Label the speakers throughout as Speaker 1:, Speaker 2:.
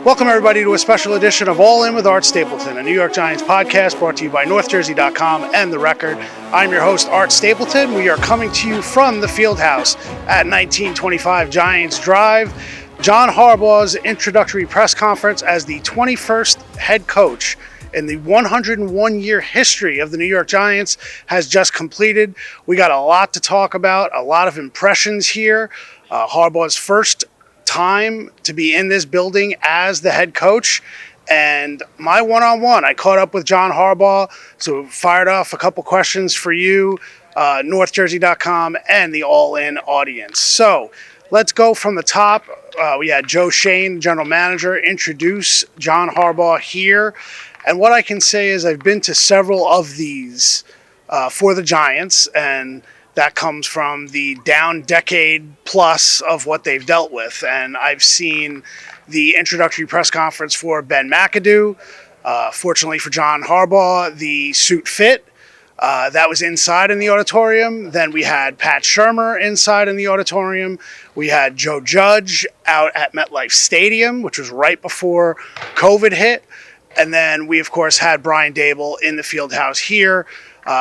Speaker 1: Welcome, everybody, to a special edition of All In with Art Stapleton, a New York Giants podcast brought to you by NorthJersey.com and The Record. I'm your host, Art Stapleton. We are coming to you from the Fieldhouse at 1925 Giants Drive. John Harbaugh's introductory press conference as the 21st head coach in the 101-year history of the New York Giants has just completed. We got a lot to talk about, a lot of impressions here. Harbaugh's first time to be in this building as the head coach, and my one-on-one, I caught up with John Harbaugh, so fired off a couple questions for you, NorthJersey.com and the All In audience. So let's go from the top. We had Joe Shane, general manager, introduce John Harbaugh here, and what I can say is I've been to several of these for the Giants, and that comes from the down decade plus of what they've dealt with. And I've seen the introductory press conference for Ben McAdoo. Fortunately for John Harbaugh, the suit fit. That was inside in the auditorium. Then we had Pat Shurmur inside in the auditorium. We had Joe Judge out at MetLife Stadium, which was right before COVID hit. And then we, of course, had Brian Daboll in the Fieldhouse here.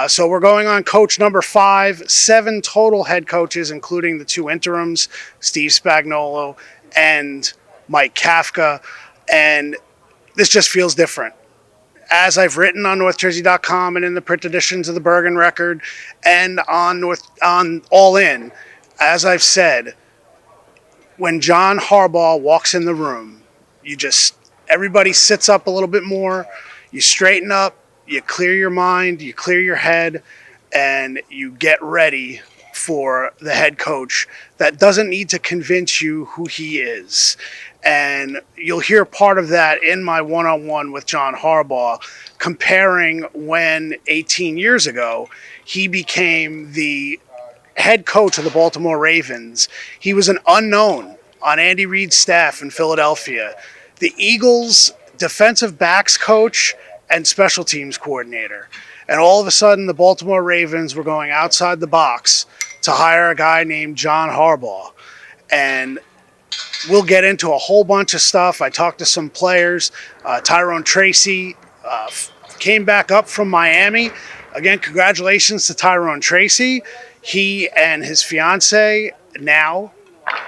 Speaker 1: So we're going on coach number 5, 7 total head coaches, including the 2 interims, Steve Spagnuolo and Mike Kafka. And this just feels different. As I've written on NorthJersey.com and in the print editions of the Bergen Record and on All In, as I've said, when John Harbaugh walks in the room, everybody sits up a little bit more, you straighten up, you clear your mind, you clear your head, and you get ready for the head coach that doesn't need to convince you who he is. And you'll hear part of that in my one-on-one with John Harbaugh, comparing when 18 years ago he became the head coach of the Baltimore Ravens. He was an unknown on Andy Reid's staff in Philadelphia. The Eagles' defensive backs coach and special teams coordinator. And all of a sudden, the Baltimore Ravens were going outside the box to hire a guy named John Harbaugh. And we'll get into a whole bunch of stuff. I talked to some players. Tyrone Tracy came back up from Miami. Again, congratulations to Tyrone Tracy. He and his fiance, now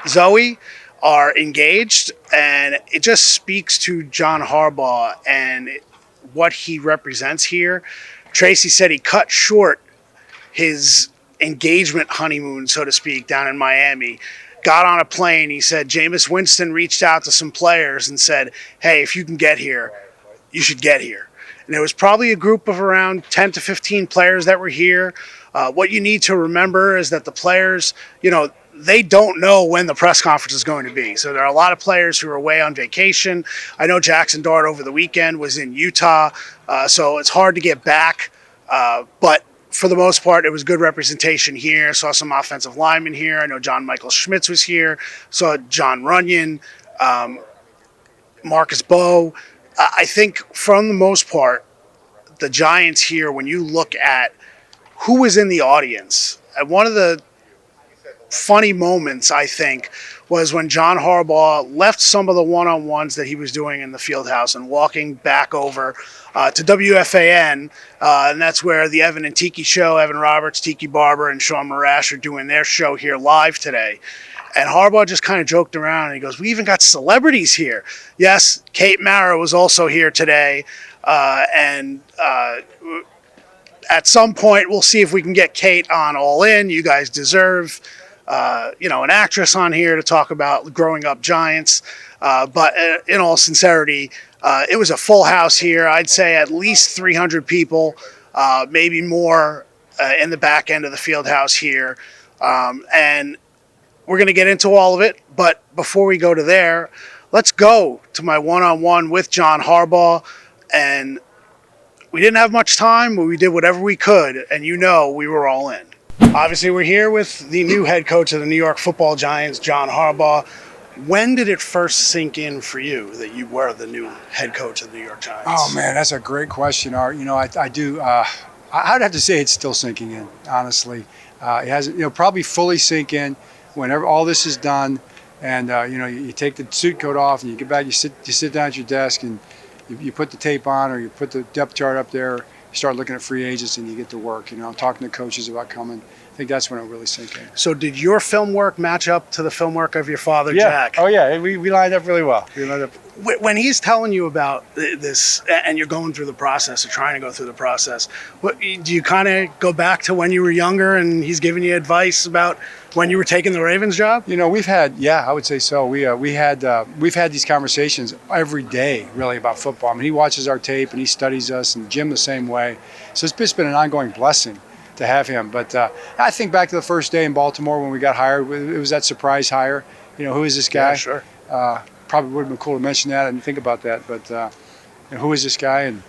Speaker 1: Zoe, are engaged. And it just speaks to John Harbaugh and what he represents here. Tracy said he cut short his engagement honeymoon, so to speak, down in Miami. Got on a plane. He said Jameis Winston reached out to some players and said, hey, if you can get here, you should get here. And there was probably a group of around 10 to 15 players that were here. What you need to remember is that the players, they don't know when the press conference is going to be. So there are a lot of players who are away on vacation. I know Jackson Dart over the weekend was in Utah, so it's hard to get back. But for the most part, it was good representation here. Saw some offensive linemen here. I know John Michael Schmitz was here. Saw John Runyon, Marcus Bowe. I think from the most part, the Giants here, when you look at who was in the audience, one of the funny moments, I think, was when John Harbaugh left some of the one-on-ones that he was doing in the Fieldhouse and walking back over to WFAN, and that's where the Evan and Tiki show, Evan Roberts, Tiki Barber, and Sean Marash are doing their show here live today. And Harbaugh just kind of joked around, and he goes, we even got celebrities here. Yes, Kate Mara was also here today, and at some point, we'll see if we can get Kate on All In. You guys deserve an actress on here to talk about growing up Giants. But in all sincerity, it was a full house here. I'd say at least 300 people, maybe more in the back end of the field house here. And we're going to get into all of it. But before we go to there, let's go to my one-on-one with John Harbaugh. And we didn't have much time, but we did whatever we could. And we were all in. Obviously, we're here with the new head coach of the New York Football Giants, John Harbaugh. When did it first sink in for you that you were the new head coach of the New York Giants?
Speaker 2: Oh, man, that's a great question, Art. I do. I'd have to say it's still sinking in, honestly. It hasn't, probably fully sink in whenever all this is done And you take the suit coat off and you get back. You sit down at your desk and you put the tape on, or you put the depth chart up there. You start looking at free agents and you get to work. Talking to coaches about coming. I think that's when it really sank in.
Speaker 1: So did your film work match up to the film work of your father,
Speaker 2: Yeah.
Speaker 1: Jack?
Speaker 2: Oh yeah, we lined up really well.
Speaker 1: When he's telling you about this and you're going through the process or trying to go through the process, do you kind of go back to when you were younger and he's giving you advice about when you were taking the Ravens job?
Speaker 2: We've had, I would say so. We've had these conversations every day really about football. I mean, he watches our tape and he studies us, and Jim the same way. So it's just been an ongoing blessing to have him. But I think back to the first day in Baltimore when we got hired. It was that surprise hire. Who is this guy?
Speaker 1: Yeah, sure.
Speaker 2: Probably would have been cool to mention that. I didn't think about that. But who is this guy? And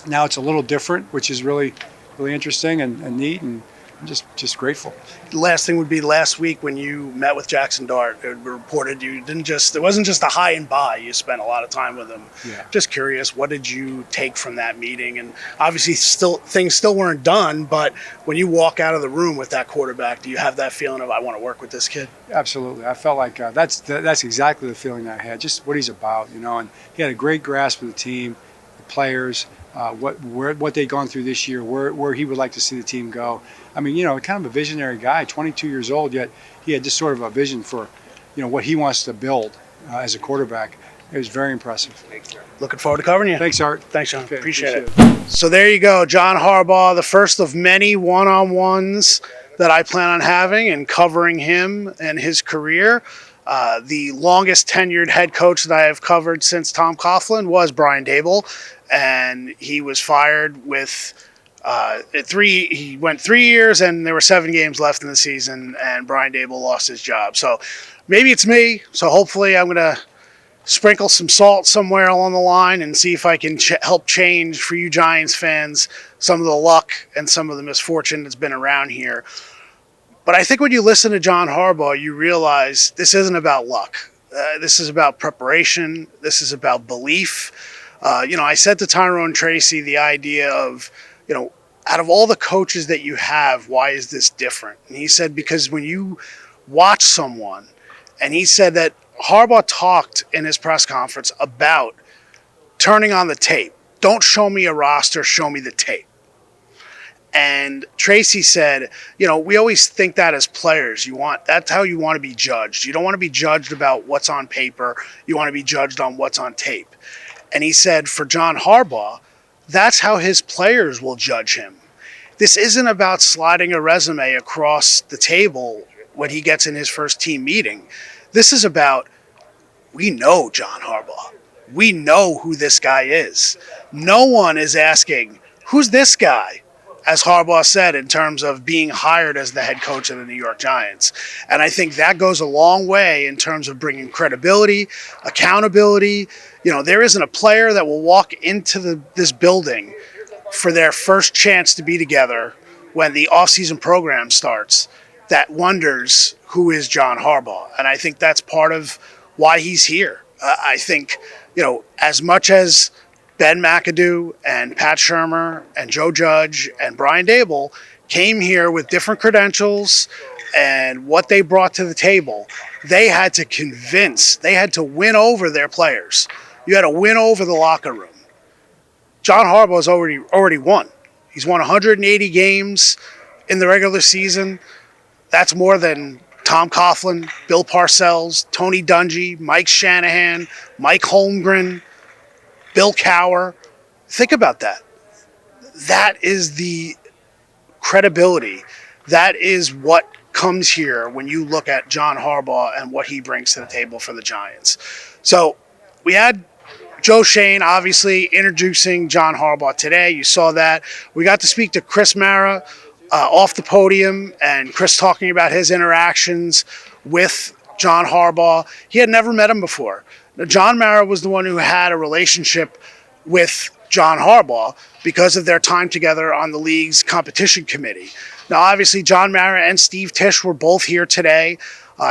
Speaker 2: now it's a little different, which is really, really interesting and neat, and I'm just grateful.
Speaker 1: The last thing would be last week when you met with Jackson Dart. It reported it wasn't just a hi and bye. You spent a lot of time with him.
Speaker 2: Yeah.
Speaker 1: Just curious, what did you take from that meeting? And obviously things still weren't done, but when you walk out of the room with that quarterback, do you have that feeling of, I want to work with this kid?
Speaker 2: Absolutely. I felt like that's exactly the feeling I had, just what he's about, and he had a great grasp of the team, the players, what they'd gone through this year, where he would like to see the team go. I mean, kind of a visionary guy, 22 years old, yet he had just sort of a vision for, what he wants to build as a quarterback. It was very impressive.
Speaker 1: Looking forward to covering you.
Speaker 2: Thanks, Art.
Speaker 1: Thanks, John.
Speaker 2: Okay,
Speaker 1: appreciate it. So there you go, John Harbaugh, the first of many one-on-ones that I plan on having and covering him and his career. The longest tenured head coach that I have covered since Tom Coughlin was Brian Daboll, and he was fired with he went 3 years and there were 7 games left in the season, and Brian Daboll lost his job. So maybe it's me. So hopefully I'm going to sprinkle some salt somewhere along the line and see if I can help change, for you Giants fans, some of the luck and some of the misfortune that's been around here. But I think when you listen to John Harbaugh, you realize this isn't about luck. This is about preparation. This is about belief. I said to Tyrone Tracy the idea of, out of all the coaches that you have, why is this different? And he said, because when you watch someone, and he said that Harbaugh talked in his press conference about turning on the tape. Don't show me a roster, show me the tape. And Tracy said, we always think that as players, that's how you want to be judged. You don't want to be judged about what's on paper. You want to be judged on what's on tape. And he said, for John Harbaugh, that's how his players will judge him. This isn't about sliding a resume across the table when he gets in his first team meeting. This is about, we know John Harbaugh. We know who this guy is. No one is asking, who's this guy? As Harbaugh said, in terms of being hired as the head coach of the New York Giants. And I think that goes a long way in terms of bringing credibility, accountability. There isn't a player that will walk into this building for their first chance to be together when the offseason program starts that wonders who is John Harbaugh. And I think that's part of why he's here. I think, as much as Ben McAdoo and Pat Shurmur and Joe Judge and Brian Daboll came here with different credentials and what they brought to the table, they had to win over their players. You had to win over the locker room. John Harbaugh's already won. He's won 180 games in the regular season. That's more than Tom Coughlin, Bill Parcells, Tony Dungy, Mike Shanahan, Mike Holmgren, Bill Cowher. Think about that. That is the credibility. That is what comes here when you look at John Harbaugh and what he brings to the table for the Giants. So we had Joe Shane, obviously, introducing John Harbaugh today. You saw that. We got to speak to Chris Mara off the podium, and Chris talking about his interactions with John Harbaugh. He had never met him before. Now, John Mara was the one who had a relationship with John Harbaugh because of their time together on the league's competition committee. Now, obviously, John Mara and Steve Tisch were both here today.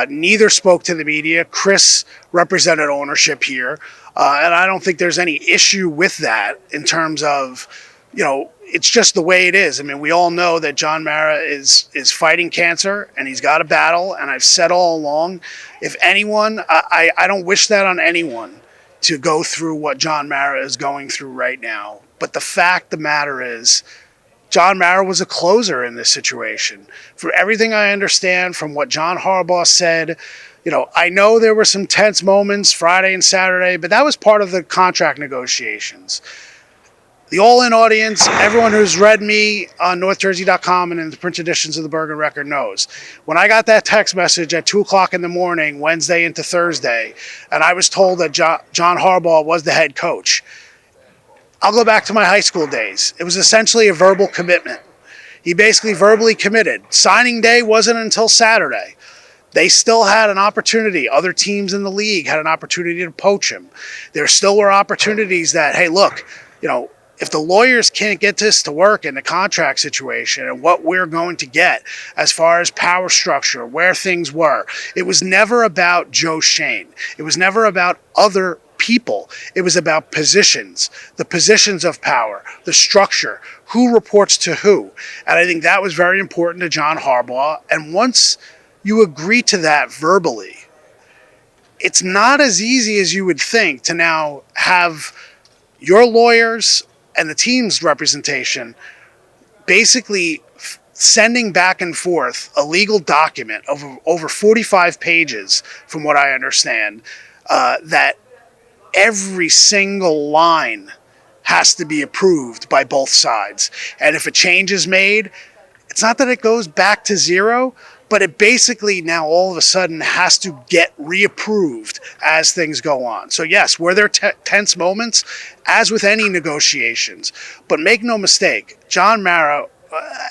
Speaker 1: Neither spoke to the media. Chris represented ownership here. And I don't think there's any issue with that in terms of it's just the way it is. I mean, we all know that John Mara is fighting cancer and he's got a battle. And I've said all along, if anyone, I don't wish that on anyone to go through what John Mara is going through right now. But the fact of the matter is, John Mara was a closer in this situation. From everything I understand from what John Harbaugh said, I know there were some tense moments Friday and Saturday, but that was part of the contract negotiations. The all-in audience, everyone who's read me on NorthJersey.com and in the print editions of the Bergen Record knows. When I got that text message at 2 o'clock in the morning, Wednesday into Thursday, and I was told that John Harbaugh was the head coach, I'll go back to my high school days. It was essentially a verbal commitment. He basically verbally committed. Signing day wasn't until Saturday. They still had an opportunity. Other teams in the league had an opportunity to poach him. There still were opportunities that, hey, look, if the lawyers can't get this to work in the contract situation and what we're going to get as far as power structure, where things were, it was never about Joe Shane. It was never about other people. It was about positions, the positions of power, the structure, who reports to who. And I think that was very important to John Harbaugh. And once you agree to that verbally, it's not as easy as you would think to now have your lawyers and the team's representation basically sending back and forth a legal document of over 45 pages, from what I understand, that every single line has to be approved by both sides. And if a change is made, it's not that it goes back to zero, but it basically now all of a sudden has to get reapproved as things go on. So yes, were there tense moments, as with any negotiations? But make no mistake, John Mara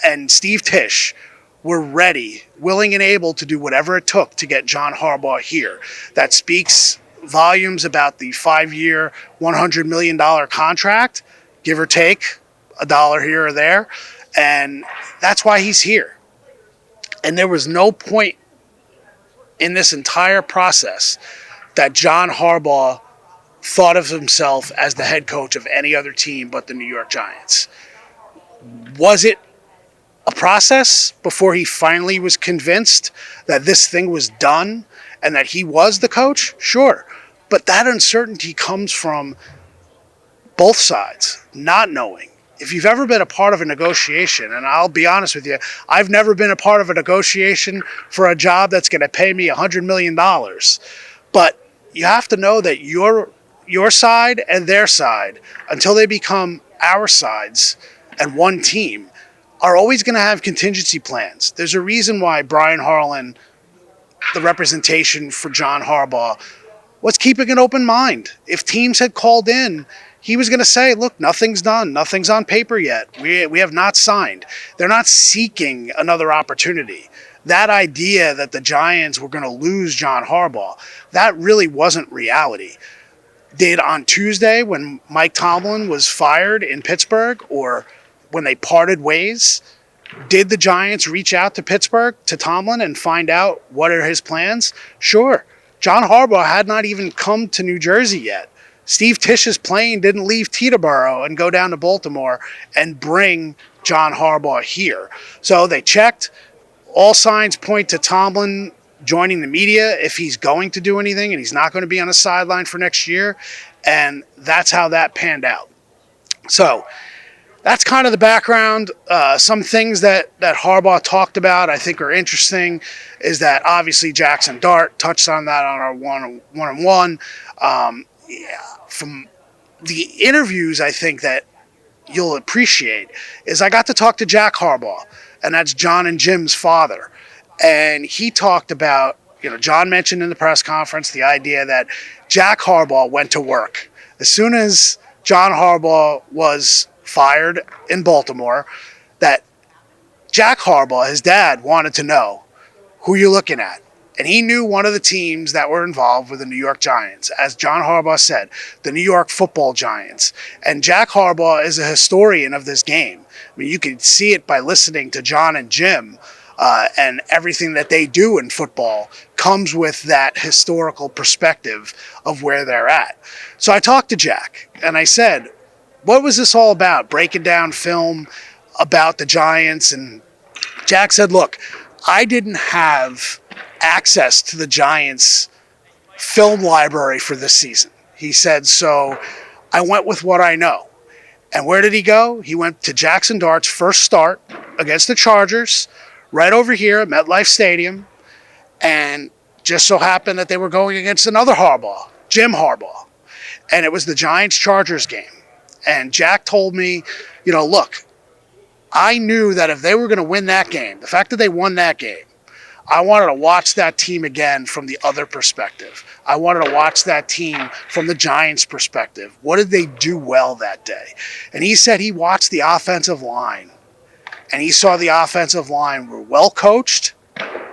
Speaker 1: and Steve Tisch were ready, willing and able to do whatever it took to get John Harbaugh here. That speaks volumes about the 5-year, $100 million contract, give or take a dollar here or there. And that's why he's here. And there was no point in this entire process that John Harbaugh thought of himself as the head coach of any other team but the New York Giants. Was it a process before he finally was convinced that this thing was done and that he was the coach? Sure. But that uncertainty comes from both sides not knowing. If you've ever been a part of a negotiation, and I'll be honest with you, I've never been a part of a negotiation for a job that's going to pay me $100 million. But you have to know that your side and their side, until they become our sides and one team, are always going to have contingency plans. There's a reason why Brian Harlan, the representation for John Harbaugh, was keeping an open mind. If teams had called in, he was going to say, look, nothing's done. Nothing's on paper yet. We have not signed. They're not seeking another opportunity. That idea that the Giants were going to lose John Harbaugh, that really wasn't reality. Did on Tuesday, when Mike Tomlin was fired in Pittsburgh, or when they parted ways, did the Giants reach out to Pittsburgh, to Tomlin, and find out what are his plans? Sure. John Harbaugh had not even come to New Jersey yet. Steve Tisch's plane didn't leave Teterboro and go down to Baltimore and bring John Harbaugh here. So they checked. All signs point to Tomlin joining the media if he's going to do anything, and he's not going to be on the sideline for next year. And that's how that panned out. So that's kind of the background. Some things that Harbaugh talked about I think are interesting is that obviously Jackson Dart touched on that on our one-on-one. From the interviews, I think that you'll appreciate is I got to talk to Jack Harbaugh, and that's John and Jim's father. And he talked about, John mentioned in the press conference the idea that Jack Harbaugh went to work. As soon as John Harbaugh was fired in Baltimore, that Jack Harbaugh, his dad, wanted to know who you're looking at. And he knew one of the teams that were involved with the New York Giants. As John Harbaugh said, the New York Football Giants. And Jack Harbaugh is a historian of this game. I mean, you can see it by listening to John and Jim, and everything that they do in football comes with that historical perspective of where they're at. So I talked to Jack, and I said, what was this all about? Breaking down film about the Giants. And Jack said, look, I didn't have access to the Giants film library for this season. He said, so I went with what I know. And where did he go? He went to Jackson Dart's first start against the Chargers, right over here at MetLife Stadium. And just so happened that they were going against another Harbaugh, Jim Harbaugh. And it was the Giants-Chargers game. And Jack told me, look, I knew that if they were going to win that game, the fact that they won that game, I wanted to watch that team again from the other perspective. I wanted to watch that team from the Giants' perspective. What did they do well that day? And he said he watched the offensive line, and he saw the offensive line were well coached.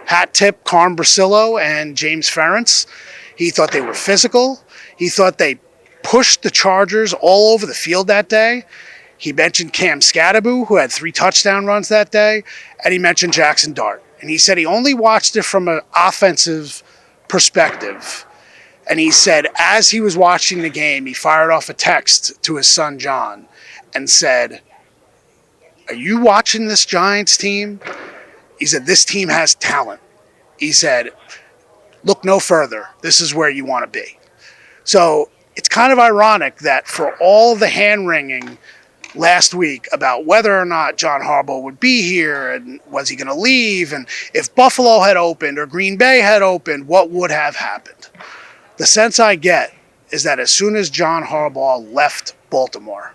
Speaker 1: Hat tip Carm Brasillo and James Ferentz. He thought they were physical. He thought they pushed the Chargers all over the field that day. He mentioned Cam Scadaboo, who had 3 touchdown runs that day, and he mentioned Jackson Dart. And he said he only watched it from an offensive perspective. And he said as he was watching the game, he fired off a text to his son John and said, are you watching this Giants team? He said, this team has talent. He said, look no further. This is where you want to be. So it's kind of ironic that for all the hand-wringing last week about whether or not John Harbaugh would be here and was he going to leave, and if Buffalo had opened or Green Bay had opened, what would have happened? The sense I get is that as soon as John Harbaugh left Baltimore,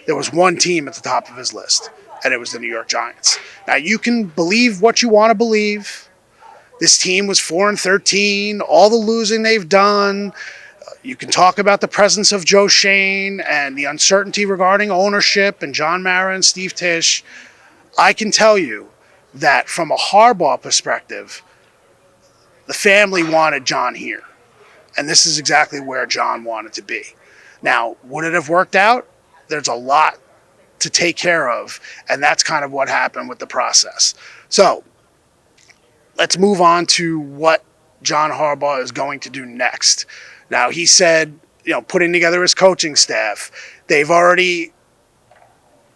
Speaker 1: there was one team at the top of his list, and it was the New York Giants. Now, you can believe what you want to believe. This team was 4-13, all the losing they've done. You can talk about the presence of Joe Shane and the uncertainty regarding ownership and John Mara and Steve Tisch. I can tell you that from a Harbaugh perspective, the family wanted John here. And this is exactly where John wanted to be. Now, would it have worked out? There's a lot to take care of, and that's kind of what happened with the process. So let's move on to what John Harbaugh is going to do next. Now, he said, putting together his coaching staff, they've already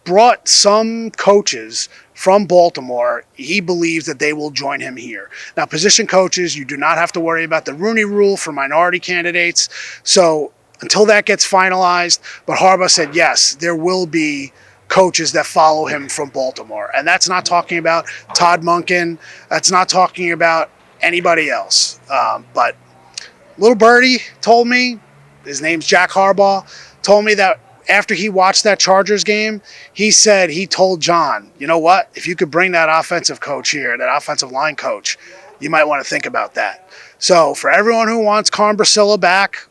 Speaker 1: brought some coaches from Baltimore. He believes that they will join him here. Now, position coaches, you do not have to worry about the Rooney Rule for minority candidates. So until that gets finalized, but Harbaugh said, yes, there will be coaches that follow him from Baltimore. And that's not talking about Todd Monken. That's not talking about anybody else. But little birdie told me, his name's Jack Harbaugh, told me that after he watched that Chargers game, he said he told John, you know what, if you could bring that offensive coach here, that offensive line coach, you might want to think about that. So for everyone who wants Carm Brasillo back,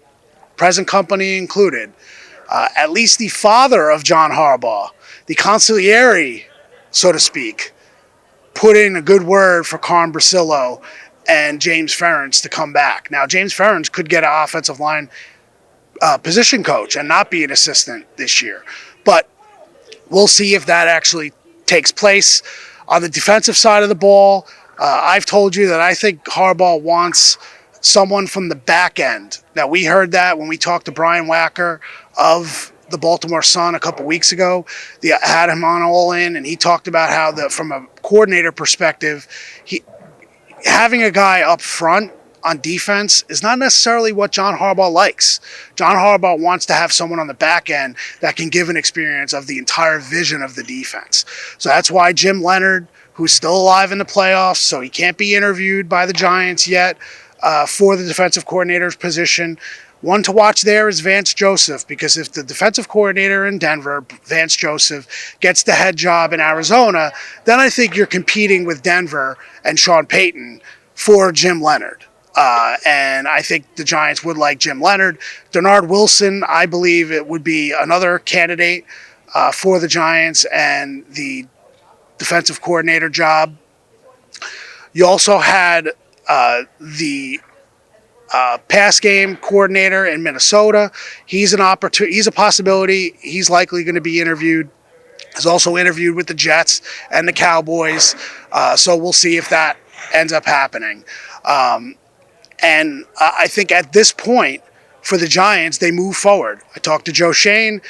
Speaker 1: present company included, at least the father of John Harbaugh, the consigliere, so to speak, put in a good word for Carm Brasillo and James Ferentz to come back. Now, James Ferentz could get an offensive line position coach and not be an assistant this year. But we'll see if that actually takes place. On the defensive side of the ball, I've told you that I think Harbaugh wants someone from the back end. Now, we heard that when we talked to Brian Wacker of the Baltimore Sun a couple weeks ago. They had him on All In, and he talked about how, from a coordinator perspective, having a guy up front on defense is not necessarily what John Harbaugh likes. John Harbaugh wants to have someone on the back end that can give an experience of the entire vision of the defense. So that's why Jim Leonard, who's still alive in the playoffs, so he can't be interviewed by the Giants yet for the defensive coordinator's position. One to watch there is Vance Joseph, because if the defensive coordinator in Denver, Vance Joseph, gets the head job in Arizona, then I think you're competing with Denver and Sean Payton for Jim Leonard. And I think the Giants would like Jim Leonard. Denard Wilson, I believe it would be another candidate for the Giants and the defensive coordinator job. You also had the pass game coordinator in Minnesota. He's an opportunity. He's a possibility. He's likely going to be interviewed. He's also interviewed with the Jets and the Cowboys. So we'll see if that ends up happening. And I think at this point for the Giants, they move forward. I talked to Joe Shane.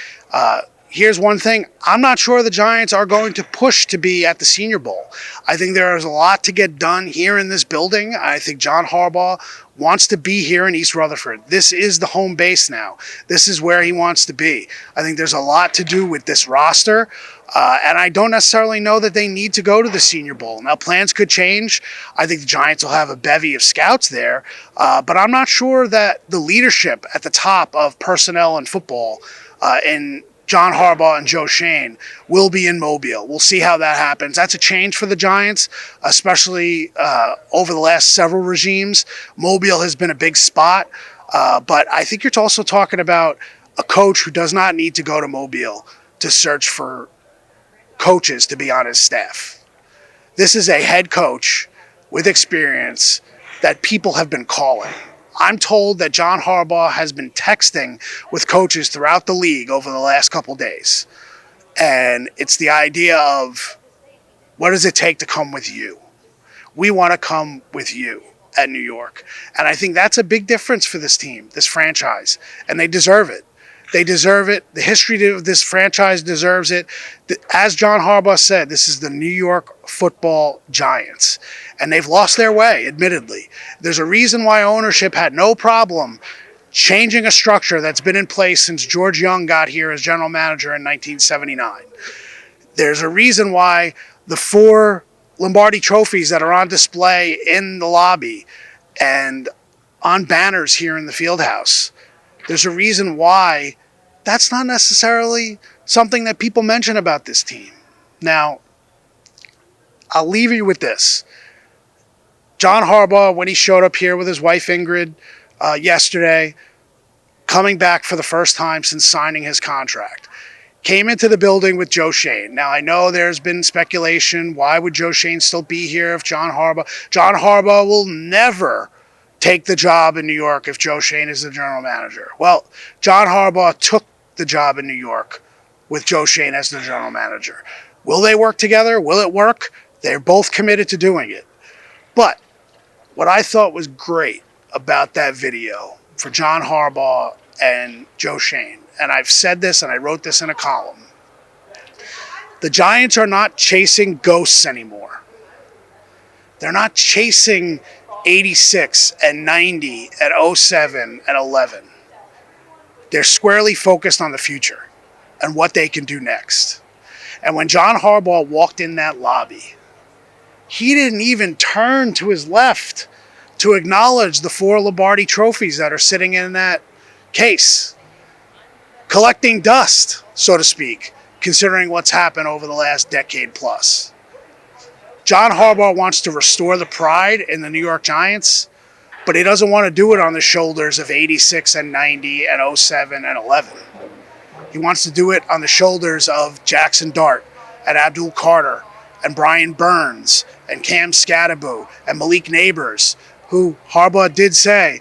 Speaker 1: here's one thing. I'm not sure the Giants are going to push to be at the Senior Bowl. I think there is a lot to get done here in this building. I think John Harbaugh wants to be here in East Rutherford. This is the home base now. This is where he wants to be. I think there's a lot to do with this roster, and I don't necessarily know that they need to go to the Senior Bowl. Now, plans could change. I think the Giants will have a bevy of scouts there, but I'm not sure that the leadership at the top of personnel and football in John Harbaugh and Joe Schoen will be in Mobile. We'll see how that happens. That's a change for the Giants, especially over the last several regimes. Mobile has been a big spot, but I think you're also talking about a coach who does not need to go to Mobile to search for coaches to be on his staff. This is a head coach with experience that people have been calling. I'm told that John Harbaugh has been texting with coaches throughout the league over the last couple days. And it's the idea of, what does it take to come with you? We want to come with you at New York. And I think that's a big difference for this team, this franchise. And they deserve it. They deserve it. The history of this franchise deserves it. As John Harbaugh said, this is the New York Football Giants. And they've lost their way, admittedly. There's a reason why ownership had no problem changing a structure that's been in place since George Young got here as general manager in 1979. There's a reason why the 4 Lombardi trophies that are on display in the lobby and on banners here in the field house, there's a reason why that's not necessarily something that people mention about this team. Now, I'll leave you with this. John Harbaugh, when he showed up here with his wife Ingrid yesterday, coming back for the first time since signing his contract, came into the building with Joe Schoen. Now, I know there's been speculation. Why would Joe Schoen still be here if John Harbaugh will never take the job in New York if Joe Schoen is the general manager. Well, John Harbaugh took the job in New York with Joe Schoen as the general manager. Will they work together? Will it work? They're both committed to doing it. But what I thought was great about that video for John Harbaugh and Joe Schoen, and I've said this and I wrote this in a column, the Giants are not chasing ghosts anymore. They're not chasing 86 and 90 and 07 and 11. They're squarely focused on the future and what they can do next. And when John Harbaugh walked in that lobby, he didn't even turn to his left to acknowledge the 4 Lombardi trophies that are sitting in that case, collecting dust, so to speak, considering what's happened over the last decade plus. John Harbaugh wants to restore the pride in the New York Giants, but he doesn't want to do it on the shoulders of 86 and 90 and 07 and 11. He wants to do it on the shoulders of Jackson Dart and Abdul Carter and Brian Burns and Cam Scatterbo and Malik Neighbors, who Harbaugh did say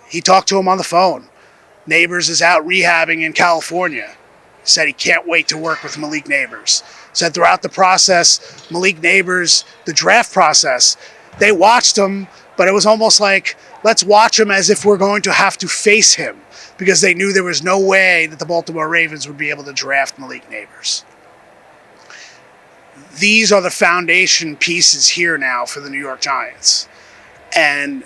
Speaker 1: he talked to him on the phone. Neighbors is out rehabbing in California. Said he can't wait to work with Malik Neighbors. Said throughout the process, Malik Neighbors, the draft process, they watched him, but it was almost like, let's watch him as if we're going to have to face him, because they knew there was no way that the Baltimore Ravens would be able to draft Malik Neighbors. These are the foundation pieces here now for the New York Giants. And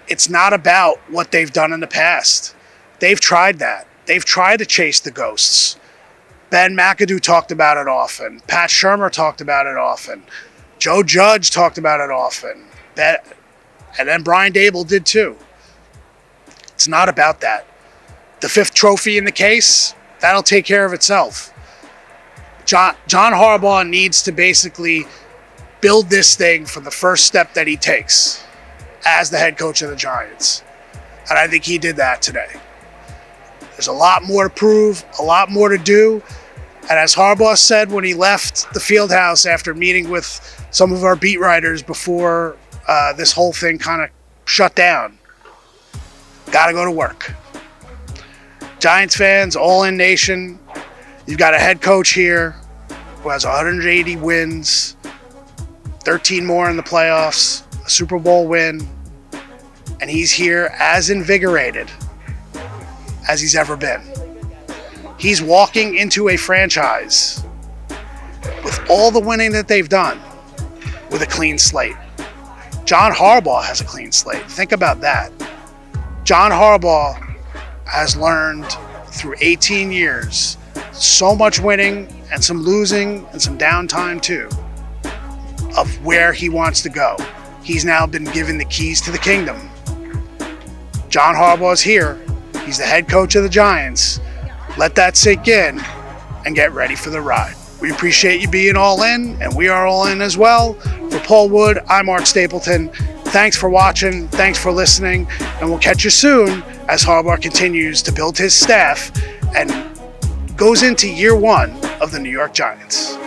Speaker 1: it's not about what they've done in the past. They've tried that. They've tried to chase the ghosts. Ben McAdoo talked about it often. Pat Shurmur talked about it often. Joe Judge talked about it often. And then Brian Dable did too. It's not about that. The 5th trophy in the case, that'll take care of itself. John Harbaugh needs to basically build this thing from the first step that he takes as the head coach of the Giants. And I think he did that today. There's a lot more to prove, a lot more to do. And as Harbaugh said when he left the field house after meeting with some of our beat writers before this whole thing kind of shut down, got to go to work. Giants fans, All In Nation, you've got a head coach here who has 180 wins, 13 more in the playoffs, a Super Bowl win, and he's here as invigorated as he's ever been. He's walking into a franchise with all the winning that they've done with a clean slate. John Harbaugh has a clean slate. Think about that. John Harbaugh has learned through 18 years so much winning and some losing and some downtime too of where he wants to go. He's now been given the keys to the kingdom. John Harbaugh's here. He's the head coach of the Giants. Let that sink in and get ready for the ride. We appreciate you being all in, and we are all in as well. For Paul Wood, I'm Art Stapleton. Thanks for watching. Thanks for listening. And we'll catch you soon as Harbaugh continues to build his staff and goes into year one of the New York Giants.